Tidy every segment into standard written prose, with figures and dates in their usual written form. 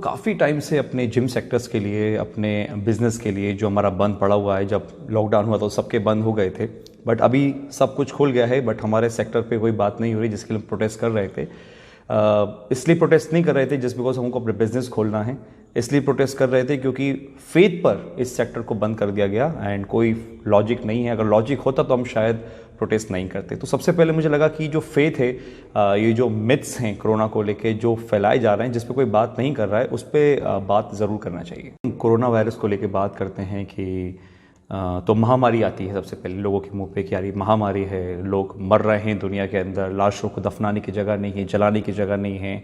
लोग काफ़ी टाइम से अपने जिम सेक्टर्स के लिए, अपने बिजनेस के लिए, जो हमारा बंद पड़ा हुआ है, जब लॉकडाउन हुआ तो सबके बंद हो गए थे, बट अभी सब कुछ खुल गया है, बट हमारे सेक्टर पे कोई बात नहीं हो रही जिसके लिए प्रोटेस्ट कर रहे थे। इसलिए प्रोटेस्ट नहीं कर रहे थे जस्ट बिकॉज हमको अपने बिजनेस खोलना है, इसलिए प्रोटेस्ट कर रहे थे क्योंकि फेथ पर इस सेक्टर को बंद कर दिया गया एंड कोई लॉजिक नहीं है। अगर लॉजिक होता तो हम शायद प्रोटेस्ट नहीं करते। तो सबसे पहले मुझे लगा कि जो फेथ है, ये जो मिथ्स हैं कोरोना को लेके जो फैलाए जा रहे हैं, जिस पे कोई बात नहीं कर रहा है, उस पर बात ज़रूर करना चाहिए। कोरोना वायरस को लेके बात करते हैं कि तो महामारी आती है सबसे पहले लोगों के मुंह पे कि यार ये महामारी है, लोग मर रहे हैं दुनिया के अंदर, लाशों को दफनाने की जगह नहीं है, जलाने की जगह नहीं है।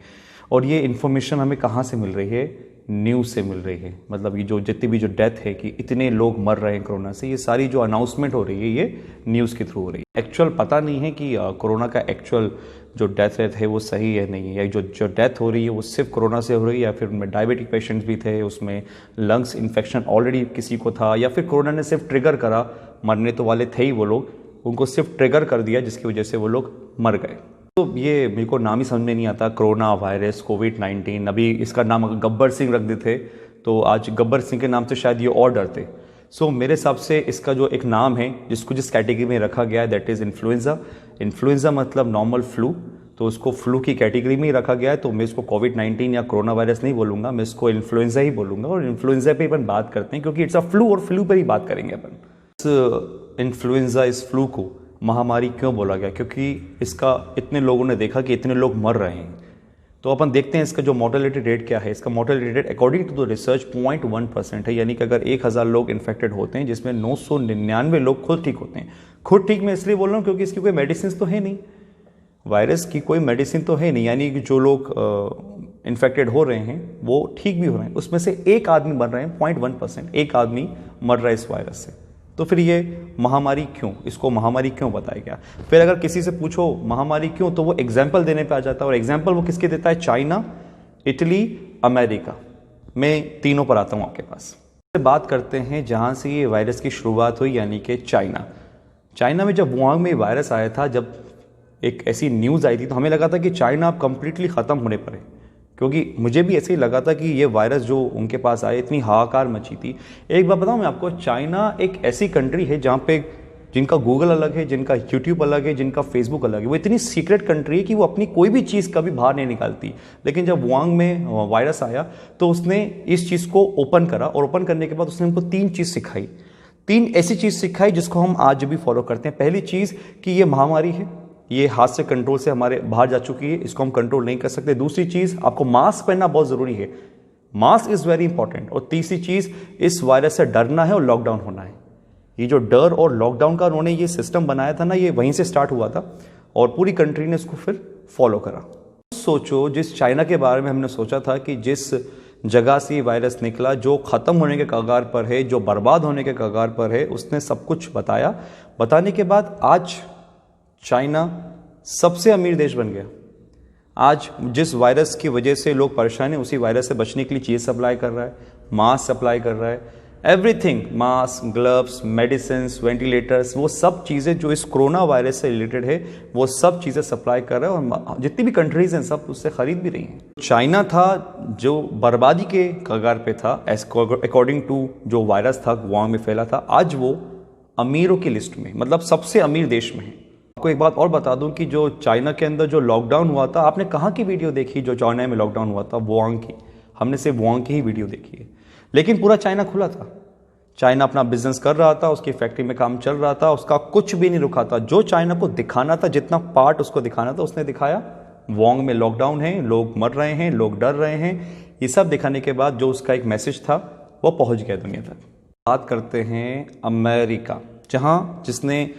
और ये इन्फॉर्मेशन हमें कहाँ से मिल रही है? न्यूज़ से मिल रही है। मतलब ये जो जितनी भी जो डेथ है कि इतने लोग मर रहे हैं कोरोना से, ये सारी जो अनाउंसमेंट हो रही है ये न्यूज़ के थ्रू हो रही है। एक्चुअल पता नहीं है कि कोरोना का एक्चुअल जो डेथ रेट है वो सही है नहीं है, या जो डेथ हो रही है वो सिर्फ कोरोना से हो रही है, या फिर उनमें डायबिटिक पेशेंट्स भी थे, उसमें लंग्स इन्फेक्शन ऑलरेडी किसी को था, या फिर कोरोना ने सिर्फ ट्रिगर करा, मरने तो वाले थे ही वो लोग, उनको सिर्फ ट्रिगर कर दिया जिसकी वजह से वो लोग मर गए। तो ये मेरे को नाम ही समझ में नहीं आता, कोरोना वायरस, कोविड-19। अभी इसका नाम अगर गब्बर सिंह रख देते तो आज गब्बर सिंह के नाम से शायद ये और डरते। सो मेरे हिसाब से इसका जो एक नाम है जिसको जिस कैटेगरी में रखा गया है, दैट इज़ इन्फ्लुएंजा। इन्फ्लुएंजा मतलब नॉर्मल फ्लू, तो उसको फ्लू की कैटेगरी में ही रखा गया है। तो मैं इसको कोविड-19 या कोरोना वायरस नहीं बोलूँगा, मैं इसको इन्फ्लुएंजा ही बोलूँगा। और इन्फ्लुएंजा पे अपन बात करते हैं क्योंकि इट्स अ फ्लू, और फ्लू पर ही बात करेंगे अपन। इस इन्फ्लुएंजा, इस फ्लू को महामारी क्यों बोला गया? क्योंकि इसका इतने लोगों ने देखा कि इतने लोग मर रहे हैं। तो अपन देखते हैं इसका जो मोर्टेलिटी रेट क्या है। इसका mortality rate according to the research 0.1% है, यानी कि अगर 1000 लोग इन्फेक्टेड होते हैं जिसमें 999 लोग खुद ठीक होते हैं। खुद ठीक मैं इसलिए बोल रहा हूँ क्योंकि इसकी कोई मेडिसिन तो है नहीं, वायरस की कोई मेडिसिन तो है नहीं, यानी कि जो लोग इन्फेक्टेड हो रहे हैं वो ठीक भी हो रहे हैं, उसमें से एक आदमी मर रहे हैं, 0.1%, एक आदमी मर रहा है इस वायरस से। तो फिर ये महामारी क्यों, इसको महामारी क्यों बताया गया? फिर अगर किसी से पूछो महामारी क्यों, तो वो एग्जाम्पल देने पे आ जाता है, और एग्जाम्पल वो किसके देता है? China, Italy, America. मैं तीनों पर आता हूँ आपके पास। बात करते हैं जहाँ से ये वायरस की शुरुआत हुई, यानी कि चाइना। चाइना में जब वुहान में वायरस आया था, जब एक ऐसी न्यूज़ आई थी तो हमें लगा था कि चाइना अब कंप्लीटली ख़त्म होने पर है, क्योंकि मुझे भी ऐसे ही लगा था कि ये वायरस जो उनके पास आए, इतनी हाहाकार मची थी। एक बात बताऊं मैं आपको, चाइना एक ऐसी कंट्री है जहाँ पे जिनका गूगल अलग है, जिनका यूट्यूब अलग है, जिनका फेसबुक अलग है। वो इतनी सीक्रेट कंट्री है कि वो अपनी कोई भी चीज़ कभी बाहर नहीं निकालती। लेकिन जब वुहान में वायरस आया तो उसने इस चीज़ को ओपन करा, और ओपन करने के बाद उसने हमको 3 चीज़ सिखाई। 3 ऐसी चीज़ सिखाई जिसको हम आज भी फॉलो करते हैं। पहली चीज़ कि ये महामारी है, ये हाथ से कंट्रोल से हमारे बाहर जा चुकी है, इसको हम कंट्रोल नहीं कर सकते। दूसरी चीज़, आपको मास्क पहनना बहुत ज़रूरी है, मास्क इज़ वेरी इंपॉर्टेंट। और तीसरी चीज़, इस वायरस से डरना है और लॉकडाउन होना है। ये जो डर और लॉकडाउन का उन्होंने ये सिस्टम बनाया था ना, ये वहीं से स्टार्ट हुआ था और पूरी कंट्री ने इसको फिर फॉलो करा। सोचो, जिस चाइना के बारे में हमने सोचा था कि जिस जगह से ये वायरस निकला, जो ख़त्म होने के कगार पर है, जो बर्बाद होने के कगार पर है, उसने सब कुछ बताया। बताने के बाद आज चाइना सबसे अमीर देश बन गया। आज जिस वायरस की वजह से लोग परेशान हैं, उसी वायरस से बचने के लिए चीज़ सप्लाई कर रहा है, मास्क सप्लाई कर रहा है, everything, mask, gloves, medicines, ventilators, वो सब चीज़ें जो इस कोरोना वायरस से रिलेटेड है, वो सब चीज़ें सप्लाई कर रहा है, और जितनी भी कंट्रीज हैं सब उससे खरीद भी रही हैं। चाइना था जो बर्बादी के कगार पे था अकॉर्डिंग टू जो वायरस था वुहान में फैला था, आज वो अमीरों की लिस्ट में, मतलब सबसे अमीर देश में है। आपको एक बात और बता दूं कि जो चाइना के अंदर जो लॉकडाउन हुआ था, आपने कहाँ की वीडियो देखी? जो चाइना में लॉकडाउन हुआ था वुहान की, हमने सिर्फ वुहान की ही वीडियो देखी है। लेकिन पूरा चाइना खुला था, चाइना अपना बिजनेस कर रहा था, उसकी फैक्ट्री में काम चल रहा था, उसका कुछ भी नहीं रुका था। जो चाइना को दिखाना था, जितना पार्ट उसको दिखाना था, उसने दिखाया। वुहान में लॉकडाउन है, लोग मर रहे हैं, लोग डर रहे हैं, ये सब दिखाने के बाद जो उसका एक मैसेज था वो पहुँच गया दुनिया तक। बात करते हैं अमेरिका, जिसने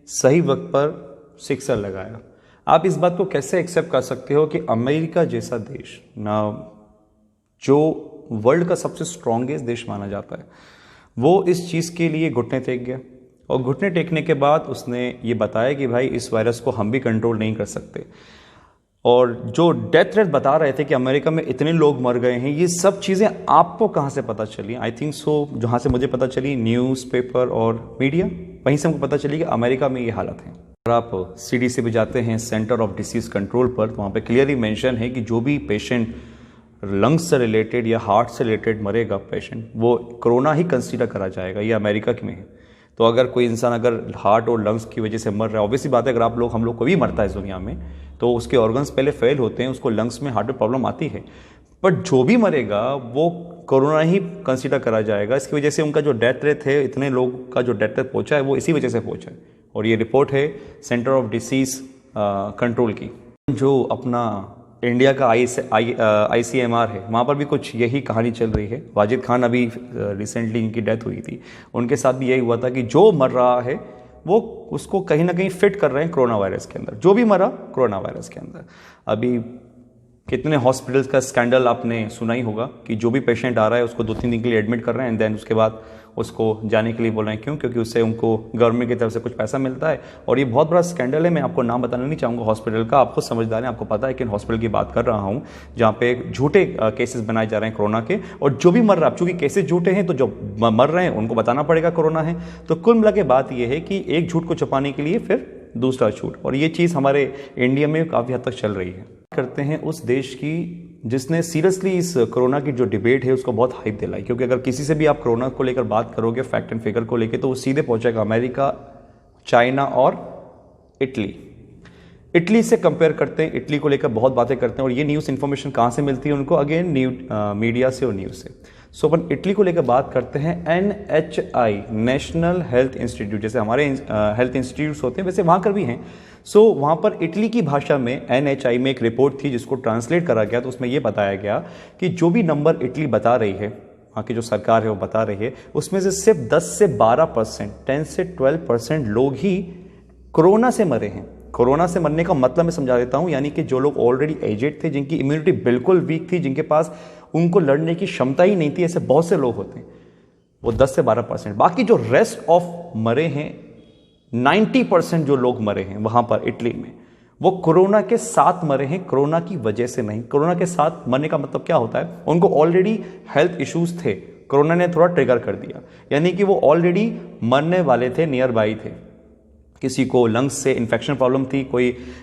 सही वक्त पर सिक्सर लगाया। आप इस बात को कैसे एक्सेप्ट कर सकते हो कि अमेरिका जैसा देश ना, जो वर्ल्ड का सबसे स्ट्रॉन्गेस्ट देश माना जाता है, वो इस चीज़ के लिए घुटने टेक गया, और घुटने टेकने के बाद उसने ये बताया कि भाई इस वायरस को हम भी कंट्रोल नहीं कर सकते। और जो डेथ रेट बता रहे थे कि अमेरिका में इतने लोग मर गए हैं, ये सब चीज़ें आपको कहाँ से पता चली? आई थिंक सो जहाँ से मुझे पता चली, न्यूज़पेपर और मीडिया, वहीं से हमको पता चली कि अमेरिका में ये हालत है। अगर आप CDC पे जाते हैं, सेंटर ऑफ डिसीज़ कंट्रोल पर, तो वहाँ पे क्लियरली मेंशन है कि जो भी पेशेंट लंग्स से रिलेटेड या हार्ट से रिलेटेड मरेगा पेशेंट, वो कोरोना ही कंसीडर करा जाएगा। ये अमेरिका में है। तो अगर कोई इंसान अगर हार्ट और लंग्स की वजह से मर रहा है, ऑब्वियसली बात है, अगर हम लोग कोई भी मरता है इस दुनिया में तो उसके ऑर्गन्स पहले फेल होते हैं, उसको लंग्स में हार्ट में प्रॉब्लम आती है। बट जो भी मरेगा वो कोरोना ही कंसीडर करा जाएगा। इसकी वजह से उनका जो डेथ रेट है, इतने लोग का जो डेथ रेट पहुंचा है वो इसी वजह से पहुंचा है। और ये रिपोर्ट है सेंटर ऑफ डिसीज कंट्रोल की। जो अपना इंडिया का ICMR है, वहाँ पर भी कुछ यही कहानी चल रही है। वाजिद खान अभी रिसेंटली इनकी डेथ हुई थी, उनके साथ भी यही हुआ था कि जो मर रहा है वो उसको कहीं ना कहीं फिट कर रहे हैं कोरोना वायरस के अंदर, जो भी मरा कोरोना वायरस के अंदर। अभी कितने हॉस्पिटल्स का स्कैंडल आपने सुना ही होगा कि जो भी पेशेंट आ रहा है उसको 2-3 दिन के लिए एडमिट कर रहे हैं एंड देन उसके बाद उसको जाने के लिए बोल रहे हैं। क्यों? क्योंकि उससे उनको गवर्नमेंट की तरफ से कुछ पैसा मिलता है। और ये बहुत बड़ा स्कैंडल है। मैं आपको नाम बताना नहीं चाहूँगा हॉस्पिटल का, आपको समझदार है, आपको पता है कि हॉस्पिटल की बात कर रहा हूँ जहाँ पे झूठे केसेस बनाए जा रहे हैं कोरोना के। और जो भी मर रहा है, चूंकि केसेस झूठे हैं तो जो मर रहे हैं उनको बताना पड़ेगा कोरोना है। तो कुल मिला के बात यह है कि एक झूठ को छुपाने के लिए फिर दूसरा झूठ, और ये चीज़ हमारे इंडिया में काफ़ी हद तक चल रही है। करते हैं उस देश की जिसने सीरियसली इस कोरोना की जो डिबेट है उसको बहुत हाइप दिलाई। क्योंकि अगर किसी से भी आप कोरोना को लेकर बात करोगे फैक्ट एंड फिगर को लेकर, तो वो सीधे पहुंचेगा अमेरिका, चाइना और इटली। इटली से कंपेयर करते हैं, इटली को लेकर बहुत बातें करते हैं। और ये न्यूज़ इन्फॉर्मेशन कहाँ से मिलती है उनको? अगेन मीडिया से और न्यूज़ से। सो अपन इटली को लेकर बात करते हैं। NHI नेशनल हेल्थ इंस्टीट्यूट, जैसे हमारे हेल्थ इंस्टीट्यूट्स होते हैं वैसे वहाँ कर भी हैं। सो वहाँ पर इटली की भाषा में NHI में एक रिपोर्ट थी जिसको ट्रांसलेट करा गया, तो उसमें ये बताया गया कि जो भी नंबर इटली बता रही है, वहाँ की जो सरकार है वो बता रही है, उसमें से सिर्फ 10 से 12%, 10 से 12% लोग ही कोरोना से मरे हैं। कोरोना से मरने का मतलब मैं समझा देता हूँ, यानी कि जो लोग ऑलरेडी एजेड थे, जिनकी इम्यूनिटी बिल्कुल वीक थी, जिनके पास उनको लड़ने की क्षमता ही नहीं थी, ऐसे बहुत से लोग होते हैं, वो 10 से 12%। बाकी जो रेस्ट ऑफ मरे हैं, 90% जो लोग मरे हैं वहां पर इटली में, वो कोरोना के साथ मरे हैं, कोरोना की वजह से नहीं। कोरोना के साथ मरने का मतलब क्या होता है? उनको ऑलरेडी हेल्थ इश्यूज थे, कोरोना ने थोड़ा ट्रिगर कर दिया, यानी कि वो ऑलरेडी मरने वाले थे, नियर बाई थे। किसी को लंग्स से इन्फेक्शन प्रॉब्लम थी,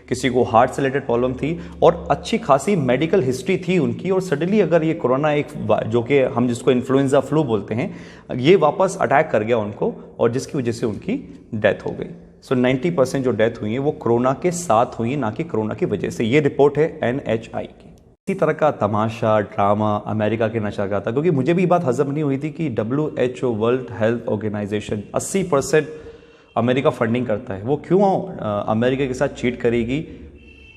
किसी को हार्ट से रिलेटेड प्रॉब्लम थी, और अच्छी खासी मेडिकल हिस्ट्री थी उनकी। और सडनली अगर ये कोरोना एक जो कि हम जिसको इन्फ्लुएंजा फ्लू बोलते हैं, ये वापस अटैक कर गया उनको, और जिसकी वजह से उनकी डेथ हो गई। सो 90% जो डेथ हुई है वो कोरोना के साथ हुई, ना कि कोरोना की वजह से। ये रिपोर्ट है NHI की। इसी तरह का तमाशा ड्रामा अमेरिका के नशा का था, क्योंकि मुझे भी बात हजम नहीं हुई थी कि WHO world health organisation 80% America funding करता है। वो क्यों अमेरिका के साथ चीट करेगी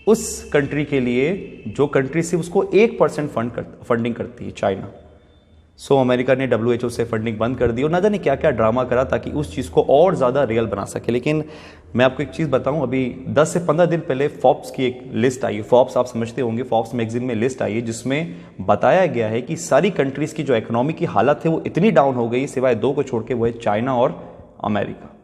उस कंट्री के लिए जो कंट्री से उसको 1% फंडिंग करती है, चाइना। सो अमेरिका ने WHO से फंडिंग बंद कर दी और ना जाने क्या क्या ड्रामा करा ताकि उस चीज़ को और ज़्यादा रियल बना सके। लेकिन मैं आपको एक चीज़ बताऊं, अभी 10 से 15 दिन पहले फॉर्ब्स की एक लिस्ट आई है। फॉर्ब्स आप समझते होंगे, फॉर्ब्स मैगजीन में लिस्ट आई है जिसमें बताया गया है कि सारी कंट्रीज़ की जो इकोनॉमी की हालत है वो इतनी डाउन हो गई, सिवाय 2 को छोड़ के, वो है चाइना और अमेरिका।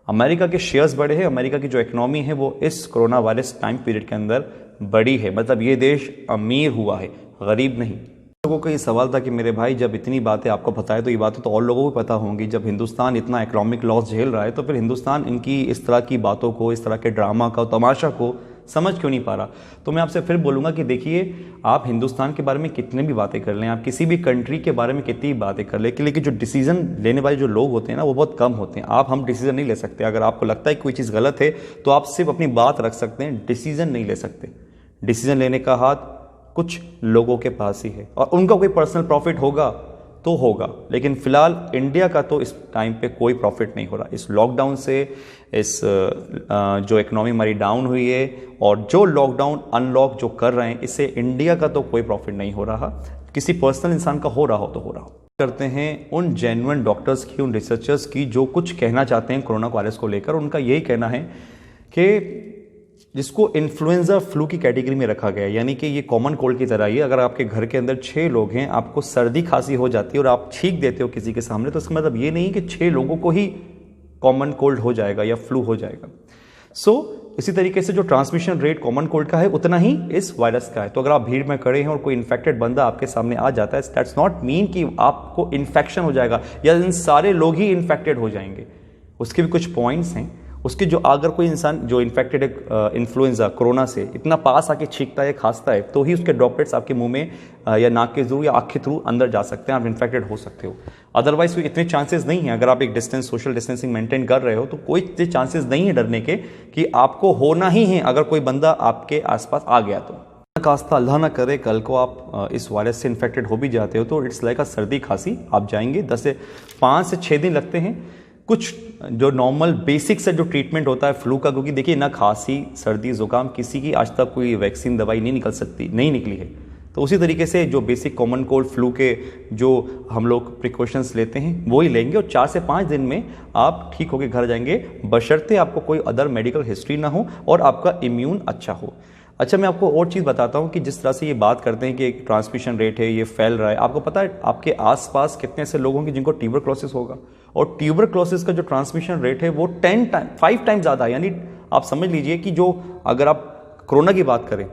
अमेरिका के शेयर्स बढ़े हैं, अमेरिका की जो इकोनॉमी है वो इस कोरोना वायरस टाइम पीरियड के अंदर बढ़ी है। मतलब ये देश अमीर हुआ है, गरीब नहीं। लोगों का ये सवाल था कि मेरे भाई जब इतनी बातें आपको पता है तो ये बातें तो और लोगों को पता होंगी। जब हिंदुस्तान इतना इकोनॉमिक लॉस झेल रहा है तो फिर हिंदुस्तान इनकी इस तरह की बातों को, इस तरह के ड्रामा का, तमाशा को समझ क्यों नहीं पा रहा? तो मैं आपसे फिर बोलूँगा कि देखिए, आप हिंदुस्तान के बारे में कितने भी बातें कर लें, आप किसी भी कंट्री के बारे में कितनी भी बातें कर लें, लेकिन जो डिसीजन लेने वाले जो लोग होते हैं ना वो बहुत कम होते हैं। हम डिसीजन नहीं ले सकते। अगर आपको लगता है कोई चीज़ गलत है तो आप सिर्फ अपनी बात रख सकते हैं, डिसीजन नहीं ले सकते। डिसीजन लेने का हाथ कुछ लोगों के पास ही है, और उनका कोई पर्सनल प्रॉफिट होगा तो होगा, लेकिन फिलहाल इंडिया का तो इस टाइम पे कोई प्रॉफिट नहीं हो रहा। इस लॉकडाउन से, इस जो इकोनॉमी हमारी डाउन हुई है और जो लॉकडाउन अनलॉक जो कर रहे हैं, इससे इंडिया का तो कोई प्रॉफिट नहीं हो रहा। किसी पर्सनल इंसान का हो रहा हो तो हो रहा हो। करते हैं उन जेन्युइन डॉक्टर्स की, उन रिसर्चर्स की जो कुछ कहना चाहते हैं कोरोना वायरस को लेकर। उनका यही कहना है कि जिसको इन्फ्लुएंजा फ्लू की कैटेगरी में रखा गया है, यानी कि ये कॉमन कोल्ड की तरह ही है। अगर आपके घर के अंदर 6 लोग हैं, आपको सर्दी खांसी हो जाती है और आप छींक देते हो किसी के सामने, तो इसका मतलब ये नहीं कि 6 लोगों को ही कॉमन कोल्ड हो जाएगा या फ्लू हो जाएगा। इसी तरीके से जो ट्रांसमिशन रेट कॉमन कोल्ड का है उतना ही इस वायरस का है। तो अगर आप भीड़ में खड़े हैं और कोई इन्फेक्टेड बंदा आपके सामने आ जाता है, दैट्स नॉट मीन कि आपको इन्फेक्शन हो जाएगा या इन सारे लोग ही इन्फेक्टेड हो जाएंगे। उसके भी कुछ पॉइंट्स हैं, उसके जो अगर कोई इंसान जो इन्फेक्टेड है इन्फ्लुएंजा कोरोना से इतना पास आके छींकता है खांसता है तो ही उसके ड्रॉपलेट्स आपके मुंह में या नाक के थ्रू या आँख के थ्रू अंदर जा सकते हैं, आप इन्फेक्टेड हो सकते हो। अदरवाइज कोई इतने चांसेस नहीं है, अगर आप एक डिस्टेंस सोशल डिस्टेंसिंग मेंटेन कर रहे हो तो कोई इतने चांसेस नहीं है डरने के कि आपको होना ही है अगर कोई बंदा आपके आसपास आ गया तो। खास्ता अल्लाह ना करे कल को आप इस वायरस से इन्फेक्टेड हो भी जाते हो तो इट्स लाइक अ सर्दी खांसी, आप जाएंगे 5 से 6 दिन लगते हैं। कुछ जो नॉर्मल बेसिक से जो ट्रीटमेंट होता है फ्लू का, क्योंकि देखिए ना खांसी सर्दी जुकाम किसी की आज तक कोई वैक्सीन दवाई नहीं निकली है, तो उसी तरीके से जो बेसिक कॉमन कोल्ड फ्लू के जो हम लोग प्रिकॉशंस लेते हैं वो ही लेंगे और 4 से 5 दिन में आप ठीक होकर घर जाएंगे, बशर्ते आपको कोई अदर मेडिकल हिस्ट्री ना हो और आपका इम्यून अच्छा हो। अच्छा, मैं आपको और चीज़ बताता हूँ कि जिस तरह से ये बात करते हैं कि एक ट्रांसमिशन रेट है, ये फैल रहा है, आपको पता है आपके आसपास कितने ऐसे लोग होंगे जिनको ट्यूबरक्लोसिस होगा, और ट्यूबरक्लोसिस का जो ट्रांसमिशन रेट है वो 5 टाइम ज़्यादा है। यानी आप समझ लीजिए कि जो अगर आप कोरोना की बात करें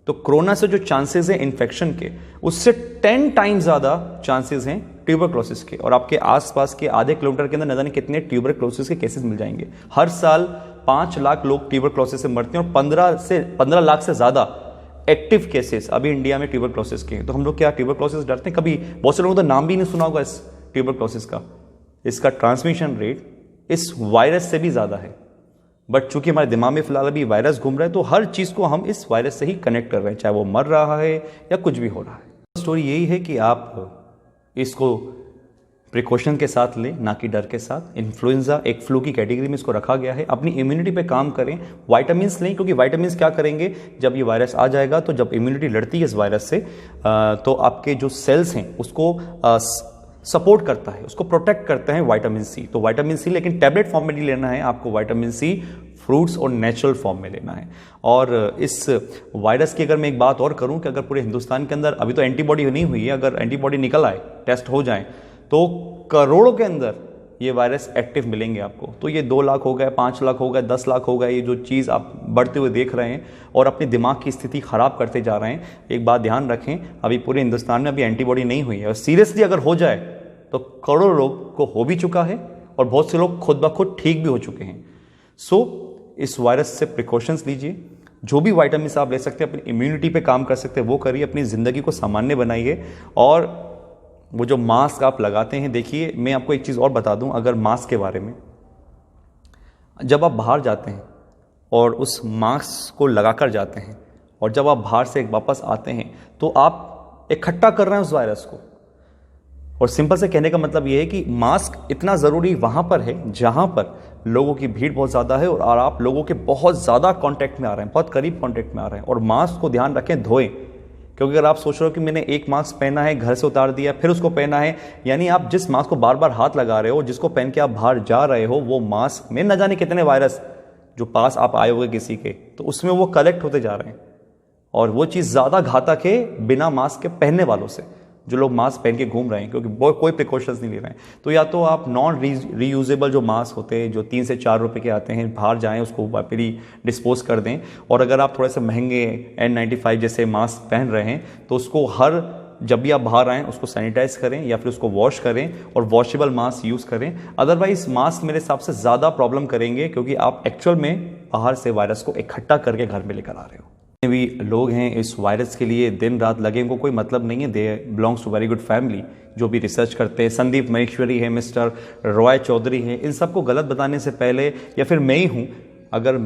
तो कोरोना से जो चांसेस हैं इन्फेक्शन के उससे 10 टाइम ज़्यादा चांसेस हैं ट्यूबरक्लोसिस के, और आपके आसपास के आधे किलोमीटर के अंदर न जाने कितने ट्यूबरक्लोसिस के केसेस मिल जाएंगे। हर साल 5 लाख लोग ट्यूबरक्लोसिस से मरते हैं और 15 लाख से ज़्यादा एक्टिव केसेस अभी इंडिया में ट्यूबरक्लोसिस के हैं। तो हम लोग क्या ट्यूबरक्लोसिस डरते हैं? कभी बहुत से लोगों ने नाम भी नहीं सुना होगा इस ट्यूबरक्लोसिस का। इसका ट्रांसमिशन रेट इस वायरस से भी ज़्यादा है, बट चूंकि हमारे दिमाग में फिलहाल अभी वायरस घूम रहा है तो हर चीज़ को हम इस वायरस से ही कनेक्ट कर रहे हैं, चाहे वो मर रहा है या कुछ भी हो रहा है। स्टोरी यही है कि आप इसको प्रिकॉशन के साथ लें, ना कि डर के साथ। इन्फ्लुएंजा एक फ्लू की कैटेगरी में इसको रखा गया है। अपनी इम्यूनिटी पे काम करें, विटामिन्स लें, क्योंकि विटामिन्स क्या करेंगे जब ये वायरस आ जाएगा तो जब इम्यूनिटी लड़ती है इस वायरस से तो आपके जो सेल्स हैं उसको सपोर्ट करता है, उसको प्रोटेक्ट करते हैं विटामिन सी। तो विटामिन सी लेकिन टैबलेट फॉर्म में नहीं लेना है, आपको विटामिन सी फ्रूट्स और नेचुरल फॉर्म में लेना है। और इस वायरस की अगर मैं एक बात और करूं कि अगर पूरे हिंदुस्तान के अंदर अभी तो एंटीबॉडी नहीं हुई है, अगर एंटीबॉडी निकल आए, टेस्ट हो जाए तो करोड़ों के अंदर ये वायरस एक्टिव मिलेंगे आपको। तो ये 2 लाख हो गए, 5 लाख हो गए, 10 लाख हो गए, ये जो चीज़ आप बढ़ते हुए देख रहे हैं और अपने दिमाग की स्थिति खराब करते जा रहे हैं। एक बात ध्यान रखें, अभी पूरे हिंदुस्तान में अभी एंटीबॉडी नहीं हुई है और सीरियसली अगर हो जाए तो करोड़ों लोग को हो भी चुका है और बहुत से लोग खुद ब खुद ठीक भी हो चुके हैं। इस वायरस से प्रिकॉशंस लीजिए, जो भी विटामिन आप ले सकते हैं, अपनी इम्यूनिटी पे काम कर सकते हैं वो करिए, अपनी ज़िंदगी को सामान्य बनाइए। और वो जो मास्क आप लगाते हैं, देखिए मैं आपको एक चीज़ और बता दूं अगर मास्क के बारे में, जब आप बाहर जाते हैं और उस मास्क को लगाकर जाते हैं और जब आप बाहर से वापस आते हैं तो आप इकट्ठा कर रहे हैं उस वायरस को। और सिंपल से कहने का मतलब ये है कि मास्क इतना ज़रूरी वहाँ पर है जहाँ पर लोगों की भीड़ बहुत ज़्यादा है और आप लोगों के बहुत ज़्यादा कांटेक्ट में आ रहे हैं, बहुत करीब कांटेक्ट में आ रहे हैं। और मास्क को ध्यान रखें, धोएं, क्योंकि अगर आप सोच रहे हो कि मैंने एक मास्क पहना है, घर से उतार दिया, फिर उसको पहना है, यानी आप जिस मास्क को बार बार हाथ लगा रहे हो, जिसको पहन के आप बाहर जा रहे हो, वो मास्क में न जाने कितने वायरस जो पास आप आए हुए किसी के, तो उसमें वो कलेक्ट होते जा रहे हैं। और वो चीज़ ज़्यादा घातक है बिना मास्क के पहनने वालों से, जो लोग मास्क पहन के घूम रहे हैं, क्योंकि कोई प्रिकॉशंस नहीं ले रहे हैं। तो या तो आप नॉन रीयूजेबल जो मास्क होते हैं जो 3 से 4 रुपए के आते हैं, बाहर जाएं उसको वापस डिस्पोज कर दें। और अगर आप थोड़े से महंगे N95 जैसे मास्क पहन रहे हैं तो उसको जब भी आप बाहर आएँ उसको सैनिटाइज करें या फिर उसको वॉश करें और वॉशेबल मास्क यूज़ करें। अदरवाइज मास्क मेरे हिसाब से ज़्यादा प्रॉब्लम करेंगे, क्योंकि आप एक्चुअल में बाहर से वायरस को इकट्ठा करके घर में लेकर आ रहे हो। भी लोग हैं इस वायरस के लिए दिन रात लगे, इनको कोई मतलब नहीं है। They belongs to very good family, जो भी रिसर्च करते हैं, संदीप महेश्वरी है, मिस्टर रॉय चौधरी है, इन सबको गलत बताने से पहले, या फिर मैं ही हूँ, अगर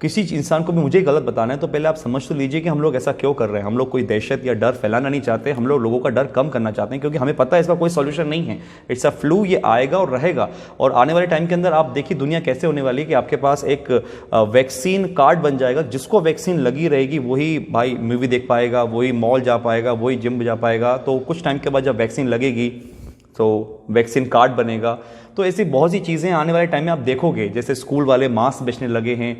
किसी इंसान को भी मुझे गलत बताना है तो पहले आप समझ तो लीजिए कि हम लोग ऐसा क्यों कर रहे हैं। हम लोग कोई दहशत या डर फैलाना नहीं चाहते, हम लोग लोगों का डर कम करना चाहते हैं, क्योंकि हमें पता है इसका कोई सॉल्यूशन नहीं है। इट्स अ फ्लू, ये आएगा और रहेगा। और आने वाले टाइम के अंदर आप देखिए दुनिया कैसे होने वाली है कि आपके पास एक वैक्सीन कार्ड बन जाएगा, जिसको वैक्सीन लगी रहेगी वही भाई मूवी देख पाएगा, वही मॉल जा पाएगा, वही जिम जा पाएगा। तो कुछ टाइम के बाद जब वैक्सीन लगेगी तो वैक्सीन कार्ड बनेगा। तो ऐसी बहुत सी चीज़ें आने वाले टाइम में आप देखोगे, जैसे स्कूल वाले मास्क बेचने लगे हैं,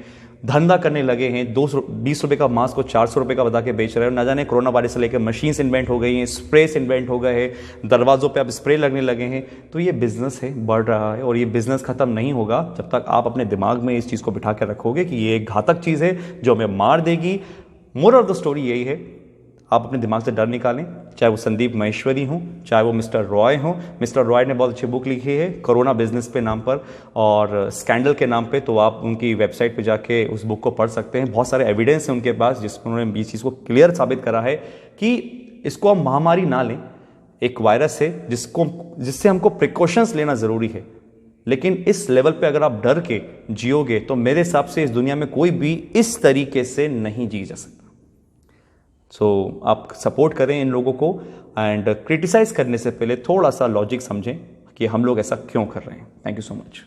धंधा करने लगे हैं, 20 रुपए का मास्क को 400 रुपए का बता के बेच रहे हो। ना जाने कोरोना वायरस से लेकर मशीन्स इन्वेंट हो गई हैं, स्प्रेस इन्वेंट हो गए हैं, दरवाजों पे अब स्प्रे लगने लगे हैं। तो ये बिजनेस है, बढ़ रहा है, और ये बिजनेस खत्म नहीं होगा जब तक आप अपने दिमाग में इस चीज़ को बिठा कर रखोगे कि ये एक घातक चीज़ है जो हमें मार देगी। मोरल ऑफ द स्टोरी यही है, आप अपने दिमाग से डर निकालें, चाहे वो संदीप महेश्वरी हों, चाहे वो मिस्टर रॉय हों। मिस्टर रॉय ने बहुत अच्छी बुक लिखी है कोरोना बिजनेस पे नाम पर और स्कैंडल के नाम पे, तो आप उनकी वेबसाइट पे जाके उस बुक को पढ़ सकते हैं। बहुत सारे एविडेंस हैं उनके पास जिसमें उन्होंने इस चीज़ को क्लियर साबित करा है कि इसको हम महामारी ना लें, एक वायरस है जिससे हमको प्रिकॉशंस लेना ज़रूरी है, लेकिन इस लेवल पे अगर आप डर के जियोगे तो मेरे हिसाब से इस दुनिया में कोई भी इस तरीके से नहीं जी जा सकता। सो आप सपोर्ट करें इन लोगों को एंड क्रिटिसाइज करने से पहले थोड़ा सा लॉजिक समझें कि हम लोग ऐसा क्यों कर रहे हैं। Thank you so much.